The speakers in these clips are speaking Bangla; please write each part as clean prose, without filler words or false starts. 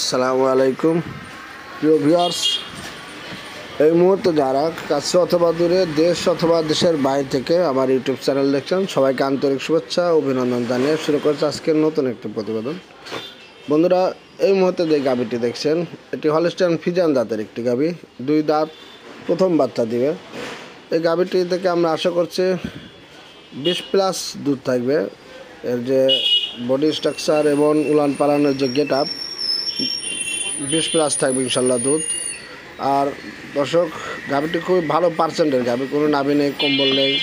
আসসালামু আলাইকুম প্রিয় ভিউয়ার্স, এই মুহূর্তে যারা কাছে অথবা দূরে দেশ অথবা দেশের বাইরে থেকে আমার ইউটিউব চ্যানেল দেখছেন, সবাইকে আন্তরিক শুভেচ্ছা ও অভিনন্দন জানিয়ে শুরু করছে আজকের নতুন একটি প্রতিবেদন। বন্ধুরা, এই মুহূর্তে যে গাভীটি দেখছেন, এটি হলস্টাইন ফ্রিজিয়ান জাতের একটি গাভী। 2 দাঁত, প্রথম বাচ্চা দিবে। এই গাভীটি থেকে আমরা আশা করছি 20+ দুধ থাকবে। এর যে বডি স্ট্রাকচার এবং উলান পালানের যে গেট আপ, 20+ থাকবে ইনশাল্লাহ দুধ। আর দর্শক, গাভীটি খুবই ভালো পার্সেন্টের গাভী, কোনো নাভি নেই, কম্বল নেই,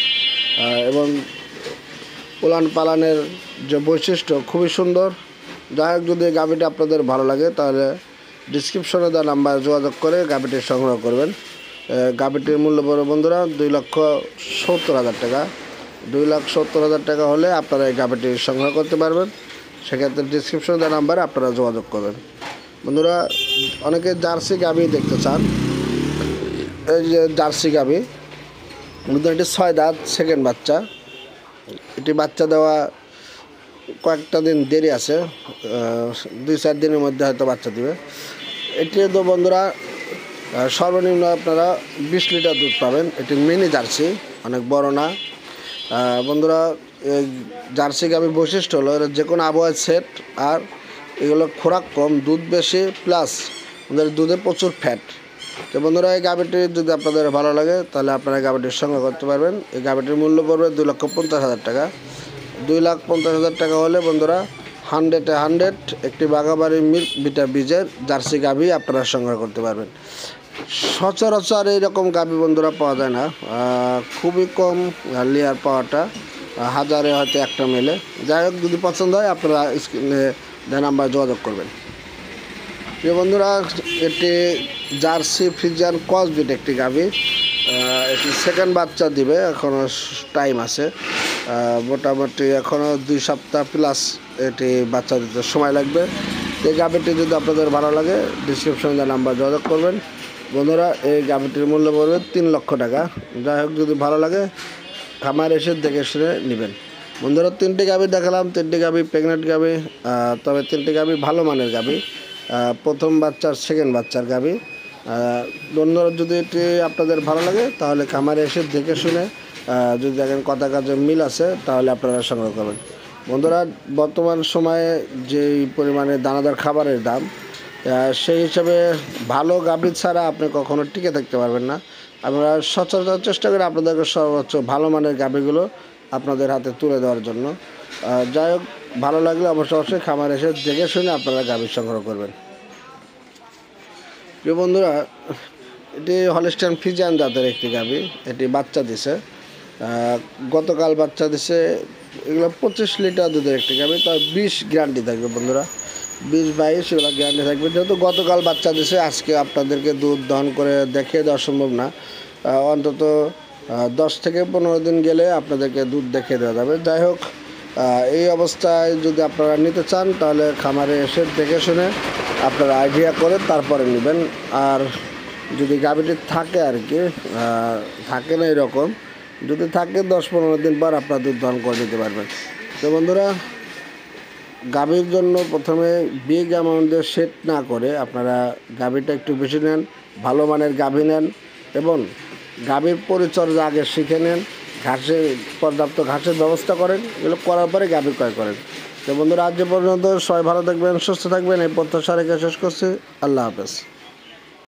এবং উলান পালানের যে বৈশিষ্ট্য খুবই সুন্দর। যাই হোক, যদি গাভীটি আপনাদের ভালো লাগে তাহলে ডিসক্রিপশনে দেওয়া নাম্বারে যোগাযোগ করে গাভীটি সংগ্রহ করবেন। গাভীটির মূল্য পড়বে বন্ধুরা 2,70,000 টাকা। 2,70,000 টাকা হলে আপনারা এই গাভীটি সংগ্রহ করতে পারবেন। সেক্ষেত্রে ডিসক্রিপশনে দেওয়া নাম্বারে আপনারা যোগাযোগ করবেন। বন্ধুরা, অনেকে জার্সি গাভী দেখতে চান। এই যে জার্সি গাভী, বন্ধুরা, এটি 6 দাঁত, সেকেন্ড বাচ্চা। এটি বাচ্চা দেওয়া কয়েকটা দিন দেরি আছে, 2-4 দিনের মধ্যে হয়তো বাচ্চা দিবে। এটি তো বন্ধুরা সর্বনিম্ন আপনারা 20 লিটার দুধ পাবেন। এটি মিনি জার্সি, অনেক বড় না। বন্ধুরা, এই জার্সি গাভীর বৈশিষ্ট্য হলো এর যে কোনো আবহাওয়ায় সেট, আর এগুলো খোরাক কম, দুধ বেশি, প্লাস আমাদের দুধে প্রচুর ফ্যাট। তো বন্ধুরা, এই গাভীটি যদি আপনাদের ভালো লাগে তাহলে আপনারা গাভীটির সংগ্রহ করতে পারবেন। এই গাভীটির মূল্য পড়বে 2,50,000 টাকা। 2,50,000 টাকা হলে বন্ধুরা 100-এ 100 একটি বাঘাবাড়ি মিল্ক বিটা বীজের জার্সি গাভী আপনারা সংগ্রহ করতে পারবেন। সচরাচর এইরকম গাভী বন্ধুরা পাওয়া যায় না, খুবই কম লেয়ার পাওয়াটা, হাজারে হয়তো একটা মেলে। যাই হোক, যদি পছন্দ হয় আপনারা স্ক্রিনে দেওয়া নাম্বারে যোগাযোগ করবেন। প্রিয় বন্ধুরা, এটি জার্সি ফ্রিজিয়ান ক্রসবিট একটি গাভী। এটি সেকেন্ড বাচ্চা দিবে, এখনও টাইম আছে। মোটামুটি এখনও 2 সপ্তাহ প্লাস এটি বাচ্চা দিতে সময় লাগবে। এই গাভীটি যদি আপনাদের ভালো লাগে ডিসক্রিপশনে দেওয়া নাম্বার যোগাযোগ করবেন। বন্ধুরা, এই গাভীটির মূল্য পড়বে 3 লক্ষ টাকা। যাই হোক, যদি ভালো লাগে খামার এসে দেখে শুনে নেবেন। বন্ধুরা, 3টি গাভী দেখালাম, 3টি গাভী প্রেগনেন্ট গাভী, তবে 3টি গাভী ভালো মানের গাভী, প্রথম বাচ্চার সেকেন্ড বাচ্চার গাভী। বন্ধুরা, যদি এটি আপনাদের ভালো লাগে তাহলে খামারে এসে দেখে শুনে যদি দেখেন কথা কাজে মিল আছে তাহলে আপনারা সংগ্রহ করবেন। বন্ধুরা, বর্তমান সময়ে যেই পরিমাণে দানাদার খাবারের দাম, সেই হিসাবে ভালো গাভী ছাড়া আপনি কখনো টিকে থাকতে পারবেন না। আমরা সচরাচর চেষ্টা করি আপনাদেরকে সর্বোচ্চ ভালো মানের গাভীগুলো আপনাদের হাতে তুলে দেওয়ার জন্য। যাই হোক, ভালো লাগলে অবশ্যই খামার এসে দেখে শুনে আপনারা গাভী সংগ্রহ করবেন। প্রিয় বন্ধুরা, এটি হলস্টাইন ফ্রিজিয়ান জাতের একটি গাভী। এটি বাচ্চা দিছে, গতকাল বাচ্চা দিছে। এগুলো 25 লিটার দুধের একটি গাভী, তার 20 গ্যারান্টি থাকবে বন্ধুরা, 20-22 এগুলো গ্যারান্টি থাকবে। যেহেতু গতকাল বাচ্চা দিছে, আজকে আপনাদেরকে দুধ দহন করে দেখিয়ে দেওয়া সম্ভব না। অন্তত 10 থেকে 15 দিন গেলে আপনাদেরকে দুধ দেখিয়ে দেওয়া যাবে। যাই হোক, এই অবস্থায় যদি আপনারা নিতে চান তাহলে খামারে এসে দেখে শুনে আপনারা আইডিয়া করে তারপরে নেবেন। আর যদি গাভীটি থাকে আর কি, থাকে না এরকম, যদি থাকে 10-15 দিন পর আপনারা দুধ দহন করে দিতে পারবেন। তো বন্ধুরা, গাভীর জন্য প্রথমে বিগ অ্যামাউন্টের সেট না করে আপনারা গাভীটা একটু বেশি নেন, ভালো মানের গাভী নেন এবং গাভীর পরিচর্যা আগে শিখে নেন, পর্যাপ্ত ঘাসের ব্যবস্থা করেন। এগুলো করার পরে গাভী ক্রয় করেন। তো বন্ধুরা, আজ পর্যন্ত সবাই ভালো থাকবেন, সুস্থ থাকবেন, এই প্রত্যাশা রেখে শেষ করছি। আল্লাহ হাফেজ।